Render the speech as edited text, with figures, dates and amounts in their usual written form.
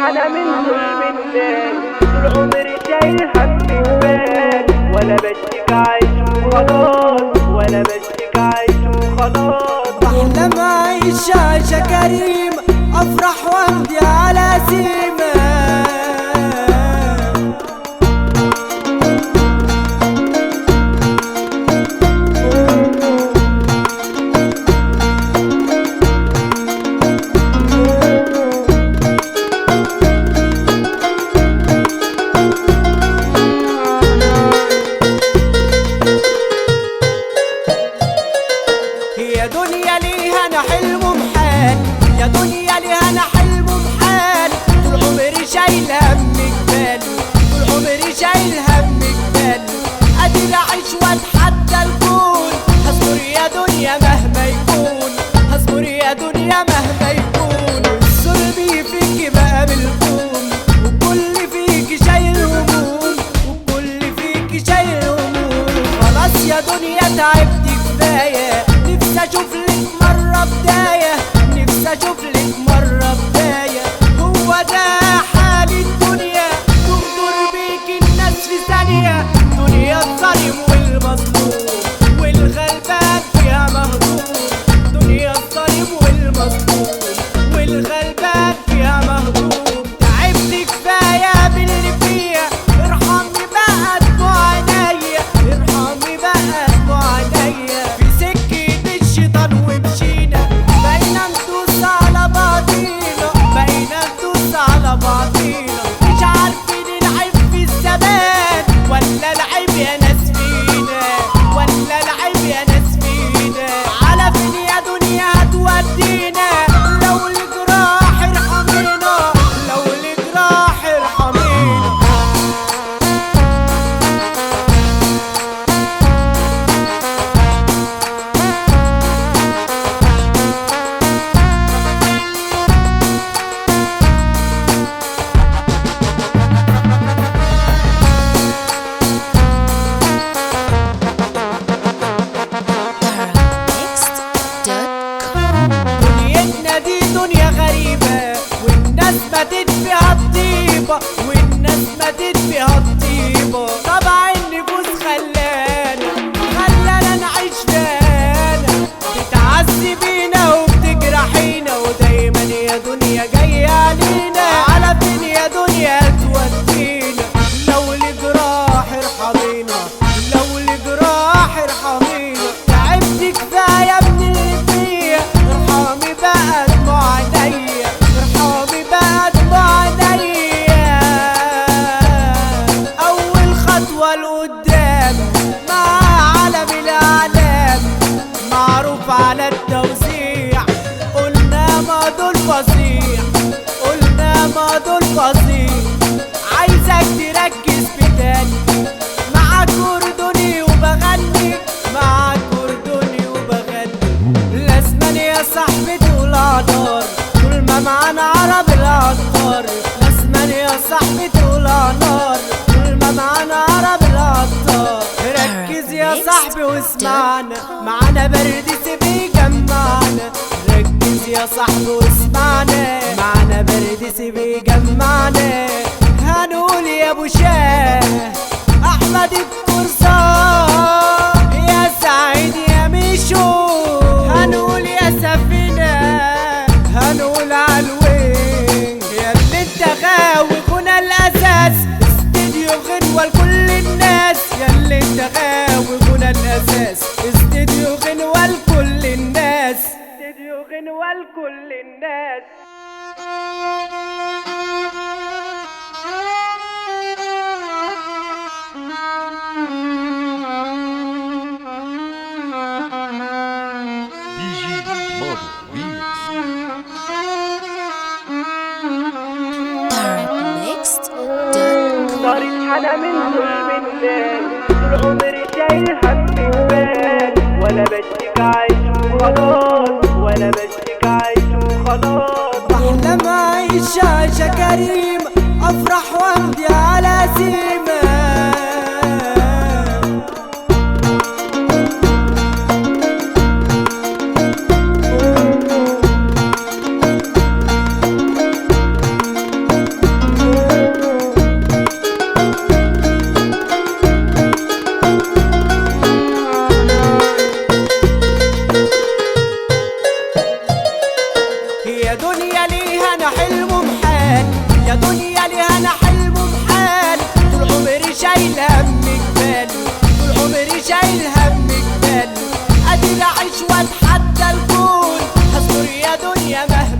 انا من ظلم الناس، طول عمري شايل هم جبال، ولا بشتكي عايش وخلاص، ولا بشتكي عايش وخلاص. بحلم اعيش عيشة كريمة، افرح وامضي على سيمة. يا دنيا ليها انا حلم محال، يا دنيا ليها انا حلم محال، طول عمري شايل هم جبال، طول عمري شايل هم جبال. قادر اعيش واتحدى الكون، هصبر يا دنيا مهما يكون، هصبر يا دنيا مهما يكون. صلبي فيكي بقى بالكون، وكل فيكي شايل هموم، وكل فيكي شايل هموم. خلاص يا دنيا تعبت كفاية، نفسي اشوف لك مرة بداية، نفسي اشوف لك مرة بداية. هو ده حال الدنيا، تغدر بيك الناس في ثانية. دنيا الظالم والمظلوم، والغلبان فيها مهضوم. دنيا الظالم والمظلوم، والغلبان فيها مهضوم. تعبت كفاية باللي فيها، ارحمني بقى دموع عينيا، ارحمني بقى دموع عينيا. في سكة الشيطان ومشينا، بقينا ندوس على بعضينا، بقينا ندوس على بعضينا. مش عارفين العيب في الزمان، ولا العيب يا ناس فينا، ولا العيب يا ناس فينا. على فين يا دنيا هتودينا؟ لو الجراح ارحمينا، لو الجراح ارحمينا. دنيتنا دي دنيا غريبة، والناس ماتت فيها الطيبة، والناس ماتت فيها الطيبة. طبع النفوس خلانا نعيش فينا، بتعذبينا وبتجرحينا، ودايما يا دنيا جاية علينا. على فين يا دنيا تودينا؟ لو الجراح ارحمينا، لو الجراح ارحمينا. تعبت كفاية من اللي فيا، ارحمي بقى دموع عينيا، ارحمي بقى دموع عينيا. أول خطوة لقدام مع عالم الأعلام، معروف على التوزيع. قلنا ما دول فظيع، قلنا ما دول فظيع. عايزك تركز في تاني، معاك أردني وبغني، معاك أردني وبغني. لازمان يا صاحبي تقول نار، طول ما معانا عرب العطار. لازمان يا صاحبي تقول نار، طول ما معانا عرب العطار. ركز يا صاحبي واسمعنا، معانا برد سيبي جمعنا. ركز يا صاحبي واسمعنا، معانا برد سيبي جمعنا. هنقول يا ابو شاه احمد القرصان، يا سعيد يا ميشو. هنقول يا سفينة، هنقول عالوين. يا اللي انت غاوي كنا الاساس، استديو غنوة لكل الناس. يا اللي انت غاوي كنا الاساس، استديو غنوة لكل الناس، استديو غنوة لكل الناس. صارت حالة من ظلم الناس، طول عمري شايل هم جبال، ولا بشتكي عايش وخلاص، ولا بشتكي عايش وخلاص. بحلم اعيش عيشة كريمة، افرح وامضي على سيمة. شايل هم جبال، طول عمري شايل هم جبال. ادي بعيش واتحدى الكون، هصبر يا دنيا مهما